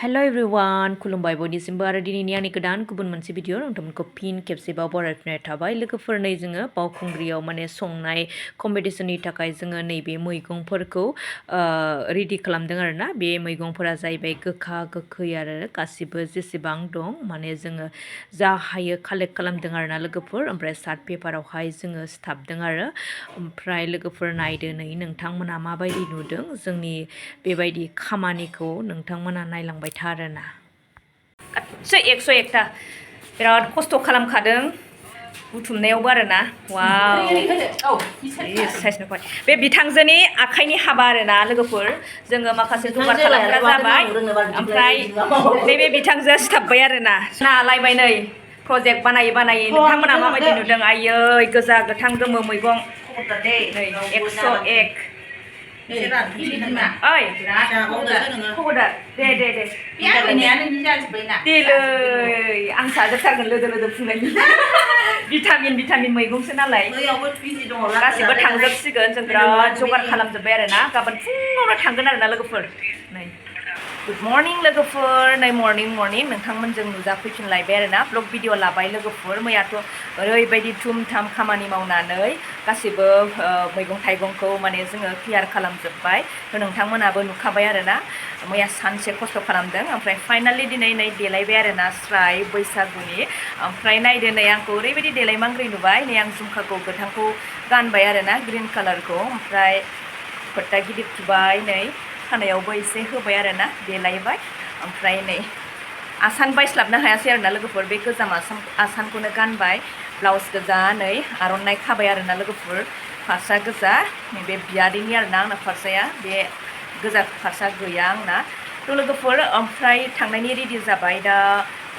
Hello everyone, खुलुमबाय बयनिसिमबो आरो दिनैनि आंनि गोदान गुबुन मोनसे भिडिअ नोंथांमोनखौ फिन खेबसेबाव बरायफिननाय थाबाय लोगोफोरनै जोङो बावखुंग्रियाव माने संनाय कम्पिटिशननि थाखाय जोङो नैबे मैगंफोरखौ रेडि खालामदों आरोना बे मैगंफोरा जाहैबाय गोखा गोखै आरो गासिबो जेसेबां दं माने जोङो जा हायो कालेक्ट खालामदों आरोना लोगोफोर ओमफ्राय चार्ट पेपारावहाय जोङो सिथाबदों आरो ओमफ्राय लोगोफोर नायदो नै नोंथांमोना माबायदि नुदों जोंनि बेबायदि खामानिखौ नोंथांमोना नायलांबाय थारोना गासै 101टा बिराद खस्थ' खालामखादों बुथुमनायावबो आरोना वाव बे बिथांजोनि आखाइनि हाबा आरोना लोगोफोर जोङो माखासे जगार खालामग्रा जाबाय ओमफ्राय नैबे बिथांजोआ सिथाबबाय आरोना नालायबाय नै प्रजेक्ट बानायै नोंथांमोना माबायदि नुदों आयै गोजा गोथां गोमो मैगं नै 101 ओइ खबरदार दे आं जाजोबथारगोन लोदो फुंनायनि भिटामिन मैगंसो नालाय गासिबो थांजोबसिगोन जों बिराद जगार खालामजोब्बाय आरोना गाबोन फुङावनो थांगोन आरोना लोगोफोर नै गुड मर्निं लोगोफोर नै मर्निं नोंथांमोनजों नुजाफैफिनलायबाय आरोना ब्लग भिडिअ लाबाय लोगोफोर मैयाथ' ओरैबायदि थुम थाम खामानि मावनानै गासिबो मैगं थाइगंखौ माने जोङो क्लियार खालामजोब्बाय नोंथांमोनाबो नुखाबाय आरोना मैया सानसे खस्थ' खालामदों ओमफ्राय फाइनालि दिनै नै देलायबाय आरोना स्राय बैसागुनि ओमफ्राय नायदो नै आंखौ ओरैबायदि देलायमांग्रि नुबाय नै आं झुमखाखौ गोथांखौ गानबाय आरोना ग्रिन कालारखौ ओमफ्राय फोथा गिदिर थुबाय नै खानायावबो एसे होबाय आरोना देलायबाय ओमफ्राय नै आसान बायस्लाबनो हायासै आरोना लोगोफोर बे गोजाम आसानखौनो गानबाय ब्लाउस गोजा नै आर'नाइ खाबाय आरोना लोगोफोर फारसा गोजा नैबे बियादैनि आरोना आंना फारसाया बे गोजा फारसा गैया आंना थ' लोगोफोर ओमफ्राय थांनायनि रेडि जाबाय दा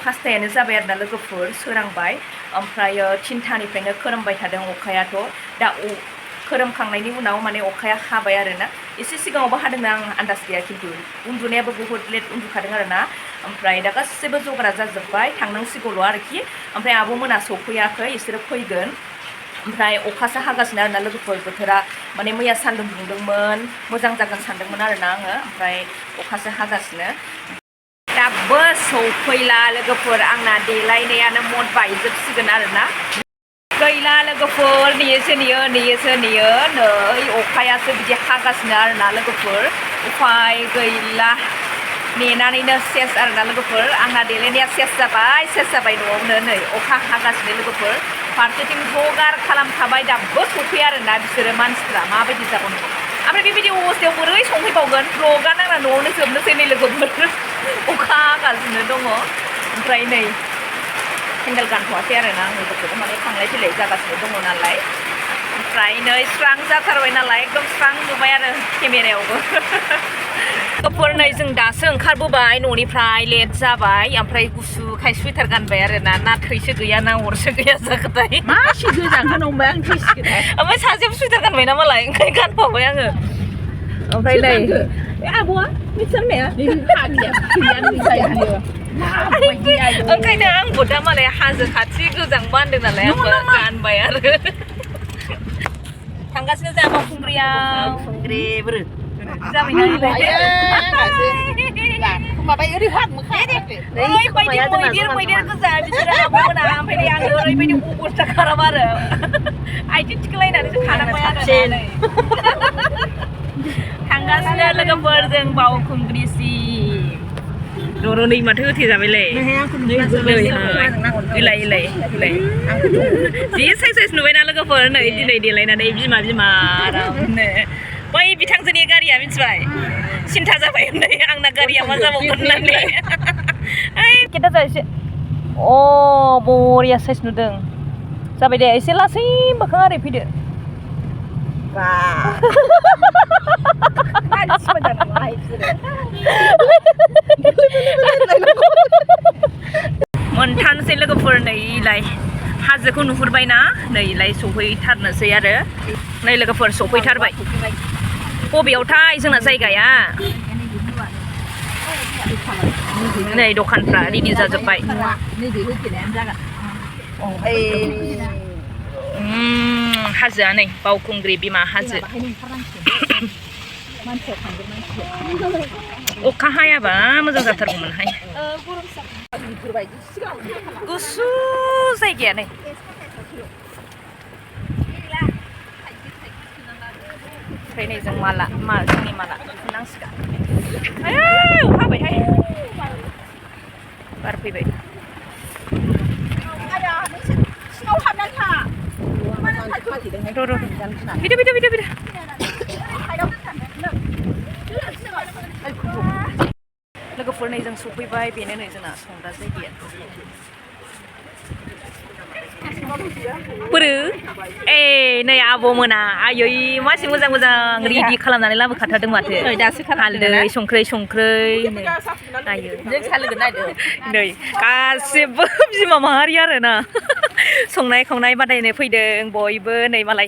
5टायानो जाबाय आरोना लोगोफोर सोरांबाय ओमफ्राय 3टानिफ्रायनो खोरोमबाय थादों अखायाथ' दा खोरोमखांनायनि उनाव माने अखाया हाबाय आरोना एसे सिगाङावबो हादोंना आं आन्दाज गैया खिन्थु उन्दुनायाबो बहुद लेट उन्दुखादों आरोना ओमफ्राय दा गासैबो जगारा जाजोब्बाय थांनांसिगौल' आरोखि ओमफ्राय आब'मोना सौफैयाखै बिसोरो फैगोन ओमफ्राय अखासो हागासिनो आरोना लोगोफोर बोथोरा माने मैया सान्दुं दुंदोंमोन मोजां जागोन सानदोंमोन आरोना आङो ओमफ्राय अखासो हागासिनो दाबो सौफैला लोगोफोर आंना देलायनायानो मद बायजोबसिगोन आरोना गैला लोगोफोर नेयोसो नेयो नै अखायासो बिदि हागासिनो आरोना लोगोफोर उफाय गैला नेनानैनो सेस आरोना लोगोफोर आंना देलायनाया सेस जाबाय न'आवनो नै अखा हागासिनो लोगोफोर फारसेथिं जगार खालामखाबाय दाबो सौफैया आरोना बिसोरो मानसिफ्रा माबायदि जागोन ओमफ्राय बेबायदि अबस्थायाव बोरै संहैबावगोन ब्लगा नांना न'आवनो जोबनोसै नै लोगोफोर अखा हागासिनो दङ ओमफ्राय नै सेन्देल गानथ'वासै आरोना आं लोगोफोर माने थांलाय फैलाय जागासिनो दङ नालाय ओमफ्राय नै स्रां जाथारबाय नालाय एकदम स्रां नुबाय आरो केमेरायावबो लोगोफोर नै जों दासो ओंखारबोबाय न'निफ्राय लेट जाबाय ओमफ्राय गुसुखाय सुइटार गानबाय आरोना ना थैसो गैया ना अरसो गैया जाखोथाय मा एसे गोजांखौ नंबाय आं थैसिगोन ओमफ्राय सासेबो सुइटार गानबाय ना मालाय ओंखायनो गानफाबाय आङो ओमफ्राय नै आब'आ मिथिसारनाया ओंखायनो आंबो दा मालाय हाजो खाथि गोजांबा होनदों नालाय आंबो गानबाय आरो थांगासिनो जोंहा बावखुंग्रियाव मैदेर गोजा बिसोरो आब'मोना ओमफ्राय आङो ओरैबायदि अबस्था खालाम आरो आइथिं थिखोलायनानैसो खानांबाय आरो थांगासिनो लोगोफोर जों बावखुंग्रिसिम नै माथो होथेजाबायलाय इलाय जि साइज नुबायना लोगोफोर नै दिनै देलायनानै बिमा आरामनो बै बिथांजोनि गारिया मिथिबाय सिन्था जाबाय नै आंना गारिया मा जाबावगोन होननानै केटा जायसे अ बरिया साइज नुदों जाबाय दे एसे लासै मोखां ओरै फैदो मोनथारनोसै लोगोफोर नैलाय हाजोखौ नुहुरबायना नैलाय सौफैथारनोसै आरो नै लोगोफोर सौफैथारबाय बबेयावथाय जोंना जायगाया नै दखानफ्रा रेडि जाजोब्बाय हाजोआ नै बावखुंग्रि बिमा हाजो अखा हायाबा मोजां जाथारगौमोनहाय गुसु जायगाया नै ओमफ्राय नै जों जोंनि माला नांसिगोन अखा हाबायहाय बार फैबाय लोगोफोर नै जों सफैबाय बेनो नै जोंना संग्रा जायगाया बोरो नै आब'मोना आयै मासे मोजां रेडि खालामनानै लाबोखाथारदों माथो हालदै संख्रै आयै जों सा लोंनो नागिरदों नै गासिबो बिमा माहारि आरोना संनाय खावनाय बादायनाय फैदों बयबो नै मालाय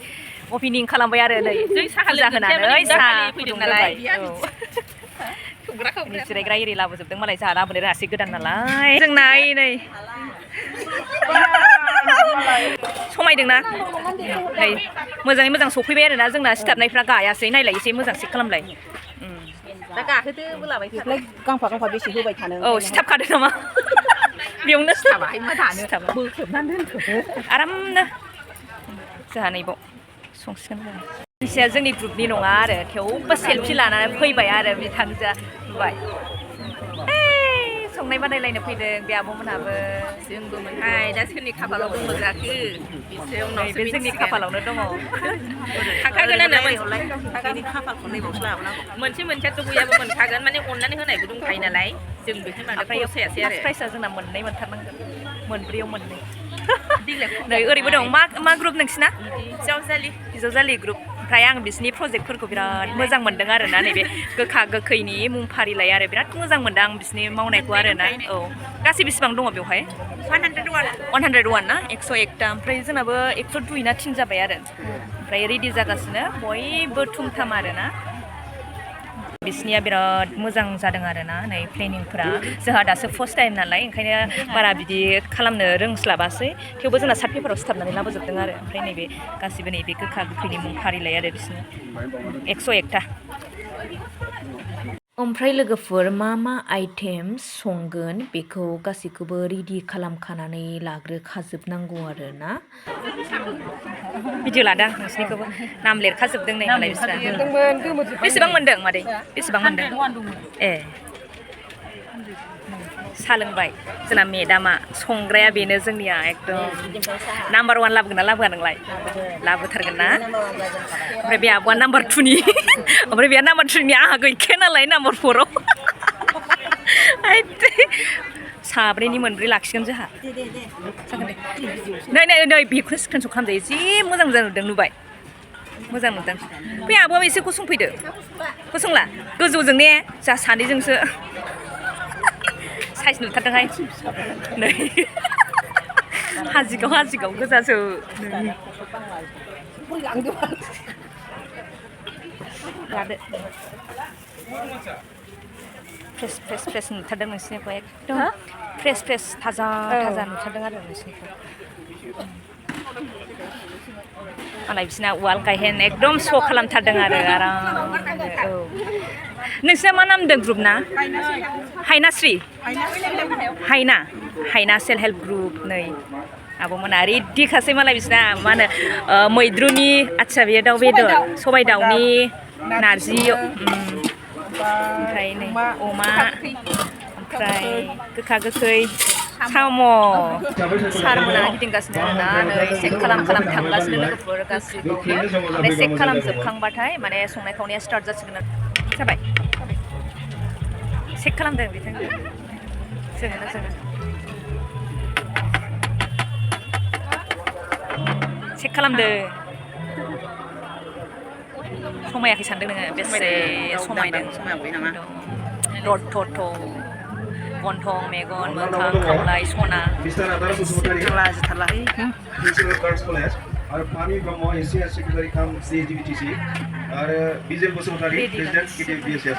अपेनिं खालामबाय आरो नै फुजा होनानै साहा फैदों नालाय जिरायग्रा एरि लाबोजोबदों मालाय जोंहा लाबोनो रोङासै गोदान नालाय जोंना नै समायदोंना नै मोजाङै मोजां सफैबाय आरोना जोंना सिथाबनायफ्रा गायासै नायलाय एसे मोजां चेक खालामलाय दा गाखोदो बोलाबाय गांफा बेसे होबाय थानो औ सिथाबखादो नामा बेयावनो सिथाबा बोख्लोबनानै दोनथ'दो आरामनो जोंहा नैबाव संसिगोन मानसिया जोंनि ग्रुपनि नङा आरो थेवबो सेल्फि लानानै फैबाय आरो बिथांजोआ नुबाय संनाय बादायलायनो फैदों बे आब'मोनहाबो जोंबो मोनहाय दा सोरनि खाफालाव दङ जाखो बे जोंनि खाफालावनो दङ थाखागोनानो थाखानि खाफालखौ नैबावसो लाबोनांगौ मोनसेयाथ' बयहाबो मोनखागोन माने अननानै होनायबो दंखायो नालाय जों बेखौ माने फसायासै आरो प्राइसआ जोंना मोननै मोनथारनांगोन मोनब्रैयाव मोननै नै ओरैबो दं मा ग्रुप नोंसिना हिजावजालि ग्रुप ओमफ्राय आं बिसिनि प्रजेक्टफोरखौ बिराद मोजां मोनदों आरोना नैबे गोखा गोखैनि मुं फारिलाय आरो बिराद मोजां मोनदों आं बिसिनि मावनायखौ आरोना औ गासै बेसेबां दङ बेवहाय 101 ना 101टा ओमफ्राय जोंनाबो 102 ना 3 जाबाय आरो ओमफ्राय रेडि जागासिनो बयबो थुमथाम आरोना बिसनिया बिराद मोजां जादों आरोना नै प्लेनिंफोरा जोंहा दासो फार्स्ट टाइम नालाय ओंखायनो बारा बिदि खालामनो रोंस्लाबासै थेवबो जोंना सार्ट पेपाराव सिथाबनानै लाबोजोबदों आरो ओमफ्राय नैबे गासिबो नैबे गोखा गोखैनि मुं फारिलाय आरो बिसनि 101टा ओमफ्राय लोगोफोर मा आइटेम संगोन बेखौ गासैखौबो रेडि खालामखानानै लाग्रोखाजोबनांगौ आरोना भिडिअ लादों नोंसिनिखौबो नाम लिरखाजोबदों नै मालाय बिस्रा बेसेबां मोनदों मादै बेसेबां मोनदों ए सा लोंबाय जोंना मेदामा संग्राया बेनो जोंनिया एकदम नाम्बार 1 लाबोगोन ना लाबोआ नोंलाय लाबोथारगोन ना ओमफ्राय बे आब'आ नाम्बार 2नि ओमफ्राय बेहा नाम्बार 3नि आंहा गैखाया नालाय नाम्बार 4आव साब्रैनि मोनब्रै लाखिगोन जोंहा जागोन दे नै बेखौनो स्क्रिनशट खालामजायो जि मोजां नुदों नुबाय मोजां नुदों बे आब'आ एसे गसंफैदो गसंला गोजौजों ने जा सानैजोंसो साइज नुथारदोंहाय नै हाजिगाव गोजासो लादो फ्रेस नुथारदों नोंसिनिखौ एकदम फ्रेस थाजा नुथारदों आरो नोंसिनिखौ मालाय बिसिना उवाल गायहेन एकदम श' खालामथारदों आरो आरामनो औ नोंसिना मा नाम होनदों ग्रुपना हायनास्रि हायना सेल्फ हेल्प ग्रुप नै आब'मोना रेडिखासै मालाय बिसिना मा होनो मैद्रुनि आदसा बेयो दाउ बेदर सबाय दाउनि नारजि ओमफ्राय नै अमा ओमफ्राय गोखा गोखै साम' सारमोना गिदिंगासिनो आरोना नै चेक खालाम थांगासिनो लोगोफोर गासिखौबो ओमफ्राय चेक खालामजोबखांबाथाय माने संनाय खावनाया स्टार्ट जासिगोन आरो जाबाय चेक खालामदों बिथांजों जोङो चेक खालामदों समायाखै सानदों नोङो बेसे समायदों रथ' गन्थं मेगन मोखां खावलाय सना आरो पानि ब्रह्म एसियान सेक्रेटारि काम CGBTC आरो बिजेल बसुमतारी प्रेसिडेन्ट KTBSS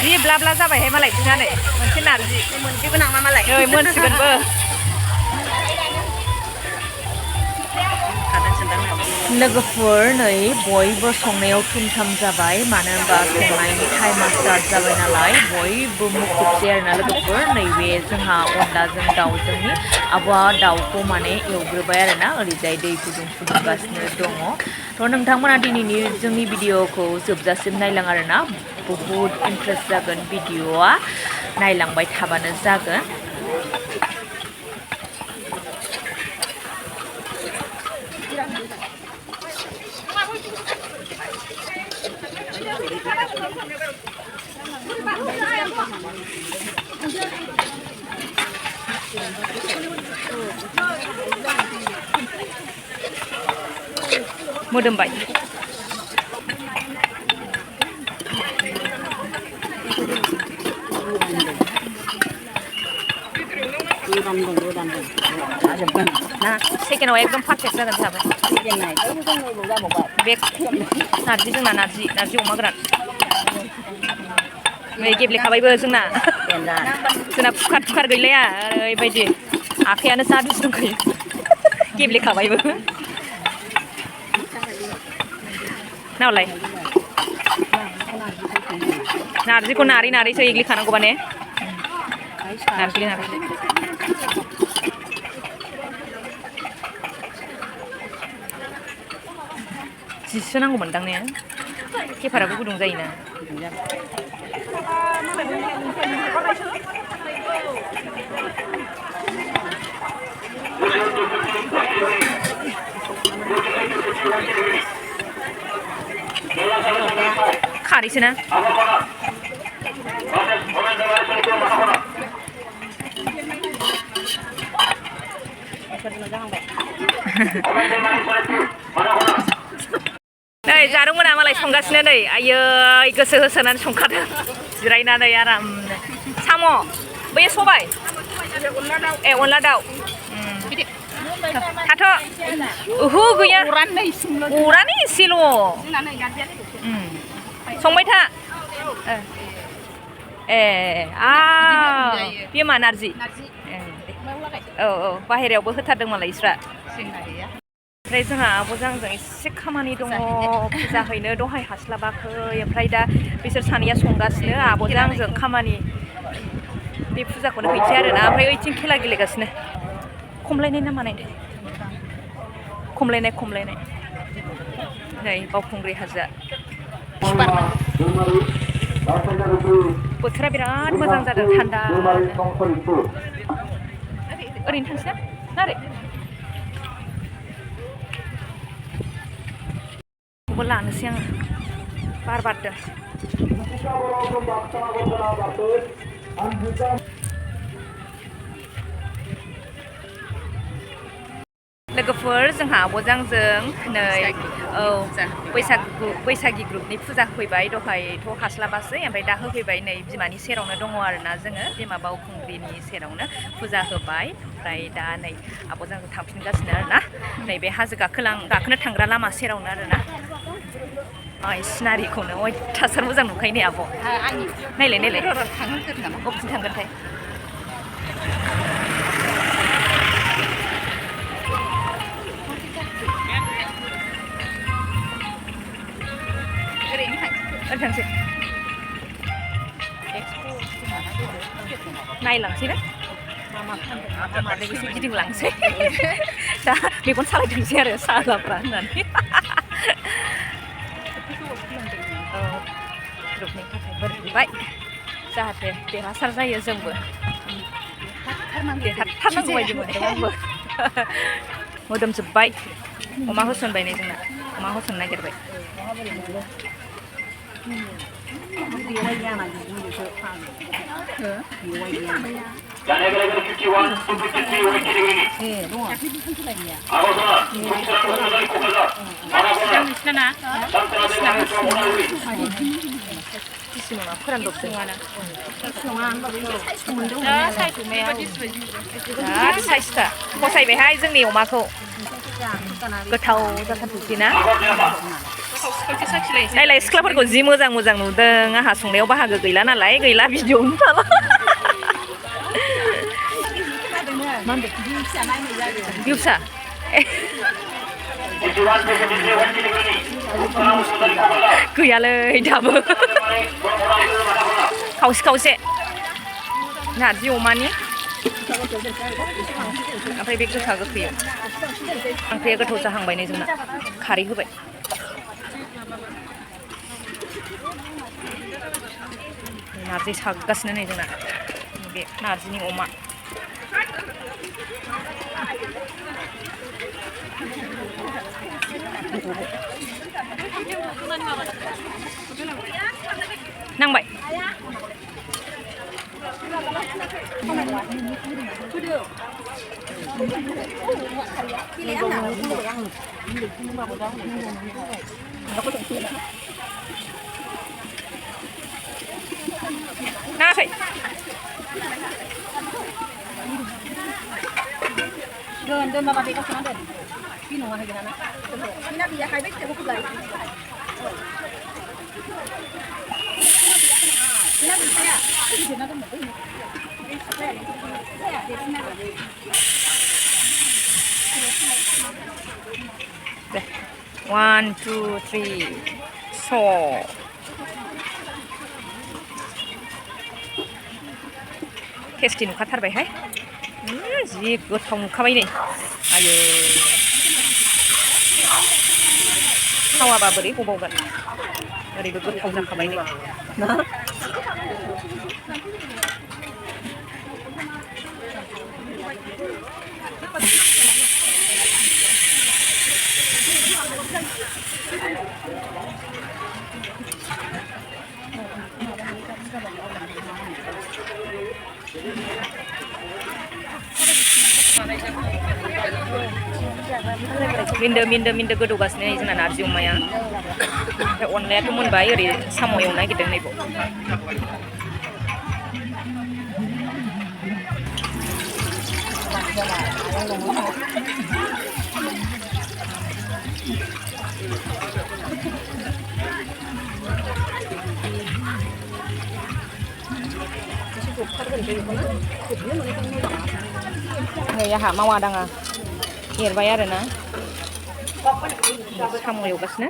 जि ब्ला जाबायहाय मालाय बिनानै मोनसे नारजि मोनसेबो नामा मालाय नै मोनसिगोनबो लोगोफोर नै बयबो संनायाव थुमथाम जाबाय मानो होनबा संनायनि टाइमा स्टार्ट जाबाय नालाय बयबो मुखुबसै आरोना लोगोफोर नैबे जोंहा अनलाजों दाउजोंनि आब'आ दाउखौ माने एवग्रोबाय आरोना ओरैजाय दै गुदुं फुदुंगासिनो दङ थ' नोंथांमोना दिनैनि जोंनि भिडिअखौ जोबजासिम नायलां आरोना बहुद इन्ट्रेस्ट जागोन भिडिअआ नायलांबाय थाबानो जागोन मोदोमबाय ना सेकेन्डआव एकदम पारफेक्ट जागोन जाबाय बे नारजि जोंना नारजि अमा गोरान नै गेब्लेखाबायबो जोंना कुकार गैलाया ओरैबायदि आखायानो जादुसो दंखायो गेब्लेखाबायबो नावलाय नारजिखौ नारैसो एग्लिखानांगौबा ने नारग्लि जिसो नांगौमोनदां ने केपाराबो गुदुं जायोना खारैसो ना नै जारुंमोना मालाय संगासिनो नै आयै गोसो होसोनानै संखादों जिरायनानै आरामनो साम' बै सबाय ए अनला दाउ थाथ' ओहो गैया अरानो एसेल' संबाय था ए बेयो मा नारजि औ बाहेरायावबो होथारदों मालाय इस्रा ओमफ्राय जोंहा आब'जों आंजों एसे खामानि दङ फुजा हैनो दहाय हास्लाबाखै ओमफ्राय दा बिसोर सानैया संगासिनो आब'जों आंजों खामानि बे फुजाखौनो हैसै आरोना ओमफ्राय ओइथिं खेला गेलेगासिनो खमलायनाय ना मानाय खमलायनाय नै बावखुंग्रि हाजोआ बोथोरा बिराद मोजां जादों थान्दा ओरैनो थांसै ना ओरै खौबो लानोसै आङो बार बारदों लोगोफोर जोंहा आब'जों आंजों नै बैसागि ग्रुपनि फुजा होफैबाय दहायथ' हास्लाबासै ओमफ्राय दा होफैबाय नै बिमानि सेरावनो दङ आरोना जोङो बिमा बावखुंग्रिनि सेरावनो फुजा होबाय ओमफ्राय दा नै आब'जों आंजों थांफिनगासिनो आरोना नैबे हाजो गाखोनो थांग्रा लामा सेरावनो आरोना सिनारिखौनो अयथासार मोजां नुखायो नै आब' नायलाय बबेथिं थांगोनथाय थांसै नायलांसै ना मा एसे गिदिंलांसै दा मेगन सालायथोंसै आरो सालाफ्रा होननानै ग्रुपनि थाखाय बोर बिबाय जाहाथे देरहासार जायो जोंबो देरहाथारनांगौ बायदि मोनदों आंबो मोदोमजोब्बाय अमा होसनबाय नै जोंना अमा होसन नागिरबाय फसायबायहाय जोंनि अमाखौ गोथाव जाथारथोंसै ना नायलाय सिख्लाफोरखौ जि मोजां नुदों आंहा संनायाव बाहागो गैला नालाय गैला भिडिअ'आवनो थाला भिउ फिसा गैयालै दाबो खावसे खावसे नारजि अमानि ओमफ्राय बे गोखा गोखै ओंख्रिया गोथाव जाहांबाय नै जोंना खारै होबाय नारजि सागासिनो नै जोंना बे नारजिनि अमा नांबाय नाङाखै दोन माबा बेखौ सोना दोन बि नङा हैगोन ना बिना बिया खायबाय फिथाइखौ खुलाय बिना बिया बिना दोन दे 1 2 3 स' टेस्टि नुखाथारबायहाय जि गोथाव नुखाबाय नै आयो थावाबा बोरै गबावगोन ओरैबो गोथाव जाखाबाय नै मिन्दो गोदौगासिनो नै जोंना नारजि अमाया ओमफ्राय अनलायाथ' मोनबाय ओरै साम' एवनो नागिरदों नैबाव नै आंहा मावा दाङा एरबाय आरोना साम' एवगासिनो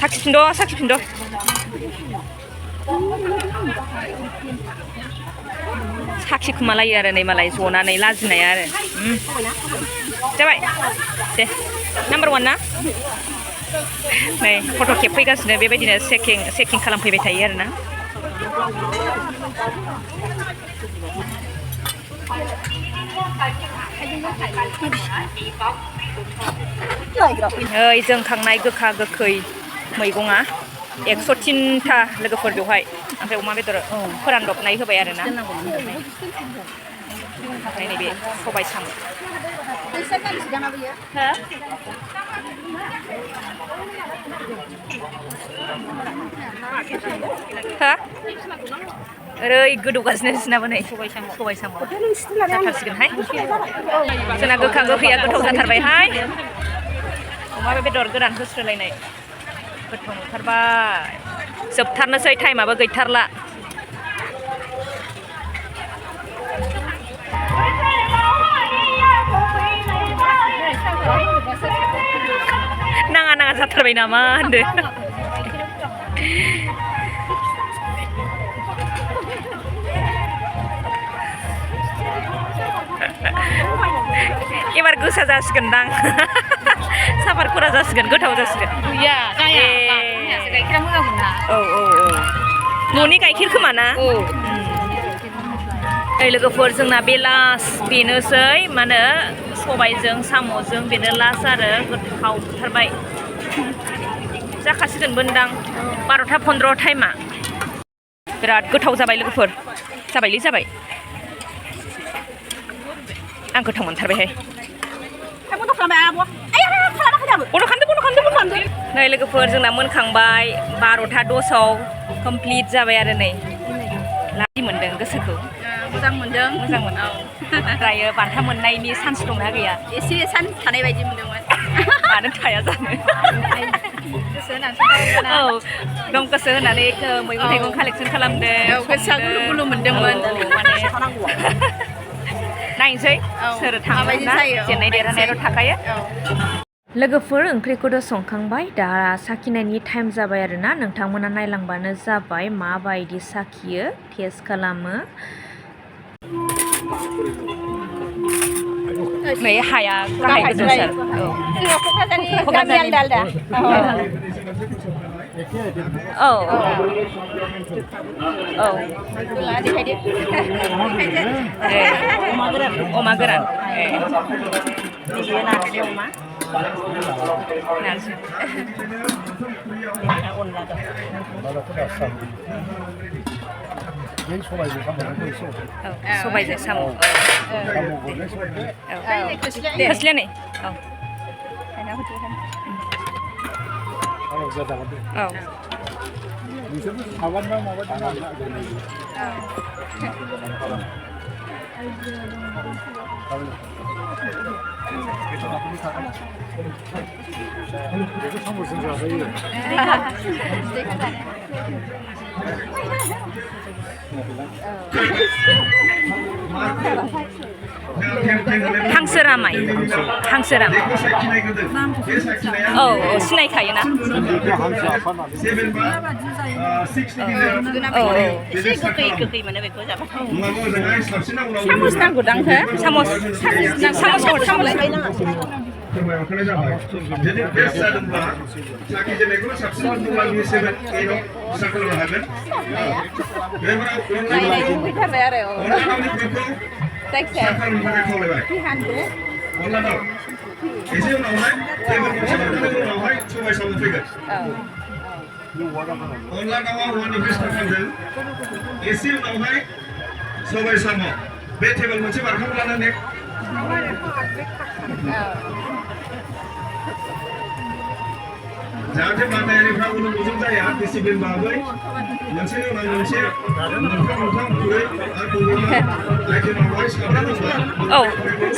साखिफिनद' साखिखोमालायो आरो नै मालाय जनानै लाजिनाया आरो जाबाय दे नाम्बार 1 ना नै फट' खेबफैगासिनो बेबायदिनो चेकिं खालामफैबाय थायो आरोना ओइ जों खांनाय गोखा गोखै मैगङा 103था लोगोफोर बेवहाय ओमफ्राय अमा बेदर फोरानदबनाय होबाय आरोना ओमफ्राय नैबे सबाय साम' हा ओरै गोदौगासिनो बिसोरनाबो नै सबाय साम' जाथारसिगोनहाय जोंना गोखा गोखैया गोथाव जाथारबायहाय अमा बेदर गोरान होस्रोलायनाय गोथाव नुथारबाय जोबथारनोसै टाइमाबो गैथारला नाङा जाथारबाय नामा होनदो एबार गोसा जासिगोनदां सापार खरा जासिगोन गोथाव जासिगोन गैया जाया गाइखेरा मोजां मोना औ न'नि गाइखेर खोमा ना ओइ लोगोफोर जोंना बे लास्ट बेनोसै मा होनो सबायजों साम'जों बेनो लास्ट आरो गोथाव बुथारबाय जाखासिगोनबोनदां 12टा 15 टाइमा बिराद गोथाव जाबाय लोगोफोर जाबाय आं गोथाव मोनथारबायहाय बन्द' खालामदो नै लोगोफोर जोंना मोनखांबाय 12टा 10 कमप्लिट जाबाय आरो नै लाजि मोनदों गोसोखौ मोजां मोनदों ओमफ्राय बान्था मोननायनि चान्स दंना गैया एसे चान्स थानाय बायदि मोनदोंमोन मानो थाया जानो गोसो होनानै औ गाव गोसो होनानै मैगं थाइगं कालेक्सन खालामदों गोसोआ गुलु गुलु मोनदोंमोन माने नायनोसै सोर थाङो ना जेननाय देरहानायाथ' थाखायो लोगोफोर ओंख्रिखौथ' संखांबाय दा साखिनायनि टाइम जाबाय आरोना नोंथांमोना नायलांबानो जाबाय माबायदि साखियो टेस्ट खालामो नै हाया गाहाय गोजौसार औ औ अमा गोरान नारजि सबायजों साम' खोस्लिया नै औ हांसो रामाय औ सिनायखायोना गोखै मोनो बेखौ जाबा सामस नांगौदां सामस फोरमायहरखानाय जाबाय जुदि बेस्ट जादोंब्ला साखिजेननायखौनो साबसिन मोनदोंब्ला बे 7 8 साखिनो हागोन अनला दाउ एसे उनावहाय टेबोल गंसे मोनखांनायनि उनावहाय सबाय साम' फैगोन अनला दाउआ औवानिफ्राय संखांदों एसे उनावहाय सबाय साम' बे टेबोल मोनसे बारखांब्लानो जाहाथे बादायारिफ्रा उलुं जाया डिसिप्लिन बाबै मोनसेनि उनाव मोनसे मोनथाम खुरै आरो आइटेमावहाय सावरायनो औ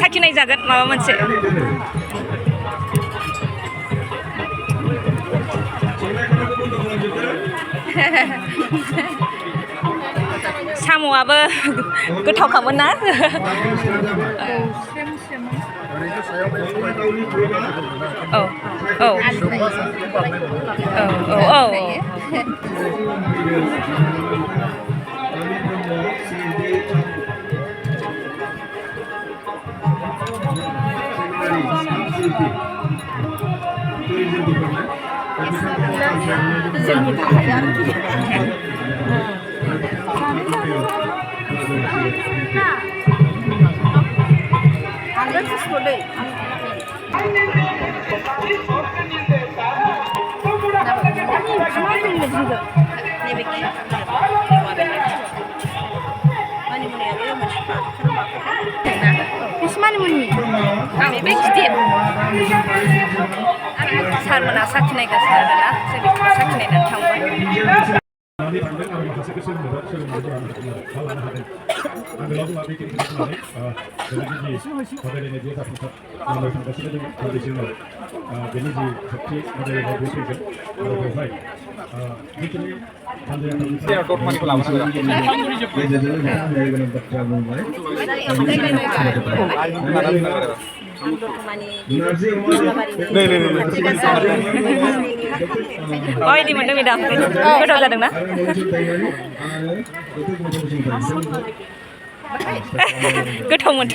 साखिनाय जागोन माबा मोनसे साम'आबो गोथावखामोन ना औ औ औ बे गिदिर सारमोना साखिनायगासिनो आरोना जों बेखौ साखिनायनानै थांबाय Ini mana midang? Kedua ada na? Kedua mana?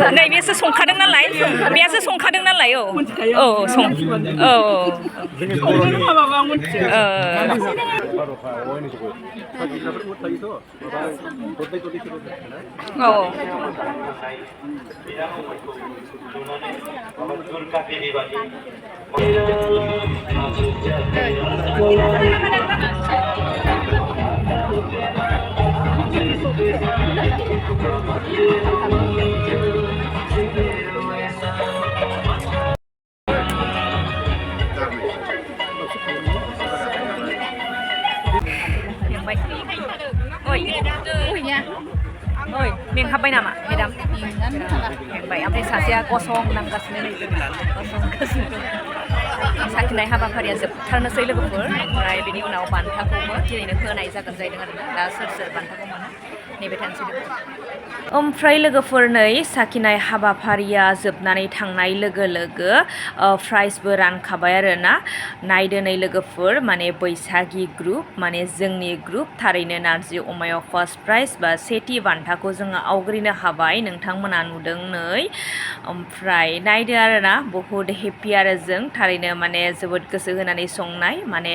Nah, biasa songkadeng nalai, biasa songkadeng nalai, oh, song, oh. मेंबाय ओइ Ya. ओइ मेंहाबबाय नामा मेदाम Dengan sangat. मेंबाय ओमफ्राय सासेया गसं नांगासिनो नै गसंगासिनो साखिनाय हाबाफारिया जोबथारनोसै लोगोफोर ओमफ्राय बेनि उनाव बान्थाखौबो दिनैनो होनाय जागोन जाहैदों आरोना दा सोर सोर बान्थाखौ मोनो नेबाय थानोसै ओमफ्राय लोगोफोर नै साखिनाय हाबाफारिया जोबनानै थांनाय लोगो लोगो प्राइजबो रानखाबाय आरोना नायदो नै लोगोफोर माने बैसागि ग्रुप माने जोंनि ग्रुप थारैनो नारजि अमायाव फार्स्ट प्राइज बा सेथि बान्थाखौ जोङो आवग्रिनो हाबाय नोंथांमोना नुदों नै ओमफ्राय नायदो आरोना बहुद हेपि आरो जों थारैनो माने जोबोद गोसो होनानै संनाय माने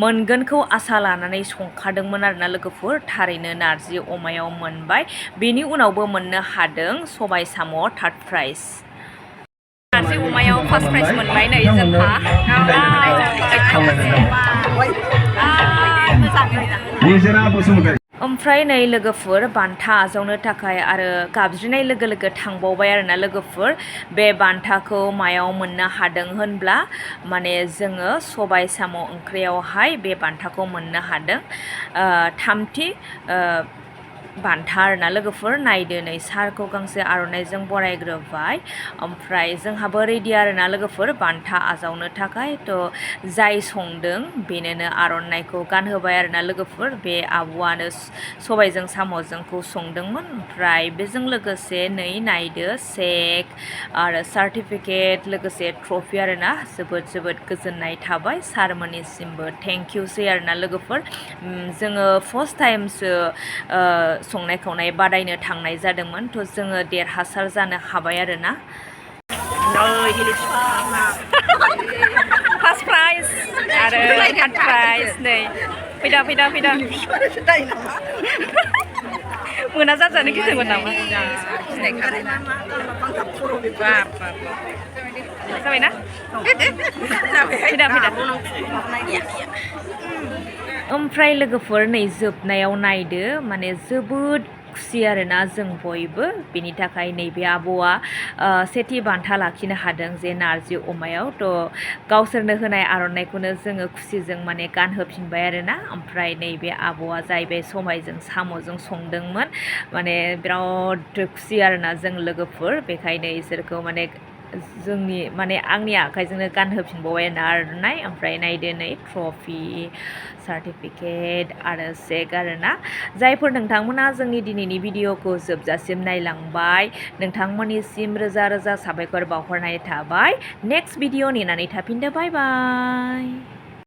मोनगोनखौ आसा लानानै संखादोंमोन आरोना लोगोफोर थारैनो नारजि अमायाव मोनबाय बेनि उनावबो मोननो हादों सबाय साम' थार्ड प्राइज नारजि अमायाव फार्स्ट प्राइज मोनबाय नै जोंहा ओमफ्राय नै लोगोफोर बान्था आजावनो थाखाय आरो गाबज्रिनाय लोगो लोगो थांबावबाय आरोना लोगोफोर बे बान्थाखौ मायाव मोननो हादों होनब्ला माने जोङो सबाय साम' ओंख्रियावहाय बे बान्थाखौ मोननो हादों थामथि बान्था आरोना लोगोफोर नायदो नै सारखौ गांसे आर'नाइजों बरायग्रोबाय ओमफ्राय जोंहाबो रेडि आरोना लोगोफोर बान्था आजावनो थाखाय थ' जाय संदों बेनोनो आर'नाइखौ गानहोबाय आरोना लोगोफोर बे आब'आनो सबायजों साम'जोंखौ संदोंमोन ओमफ्राय बेजों लोगोसे नै नायदो सेक आरो सार्टिफिकेट लोगोसे ट्रफि आरोना जोबोद जोबोद गोजोननाय थाबाय सारमोननिसिमबो थेंक इउसै आरोना लोगोफोर जोङो फार्स्ट टाइमसो संनाय खावनाय बादायनो थांनाय जादोंमोन थ' जोङो देरहासार जानो हाबाय आरोना फार्स्ट प्राइज आरो थार्ड प्राइज नै फैदा फैदा फैदा मोना जाजानो गिदोंमोन नामा जाबायना फैदा फैदा ओमफ्राय लोगोफोर नै जोबनायाव नायदो माने जोबोद खुसि आरोना जों बयबो बेनि थाखाय नैबे आब'आ सेथि बान्था लाखिनो हादों जे नारजि अमायाव थ' गावसोरनो होनाय आर'नाइखौनो जोङो खुसिजों माने गानहोफिनबाय आरोना ओमफ्राय नैबे आब'आ जाहैबाय सबायजों साम'जों संदोंमोन माने बिराद खुसि आरोना जों लोगोफोर बेखायनो इसोरखौ माने जोंनि माने आंनि आखाइजोंनो गानहोफिनबावबाय आर'नाइ ओमफ्राय नायदो नै ट्रफि सार्टिफिकेट आरो सेक आरोना जायफोर नोंथांमोना जोंनि दिनैनि भिडिअखौ जोबजासिम नायलांबाय नोंथांमोननिसिम रोजा रोजा साबायखर बावहरनाय थाबाय नेक्स्ट भिडिअ नेनानै थाफिनदो बाय बाय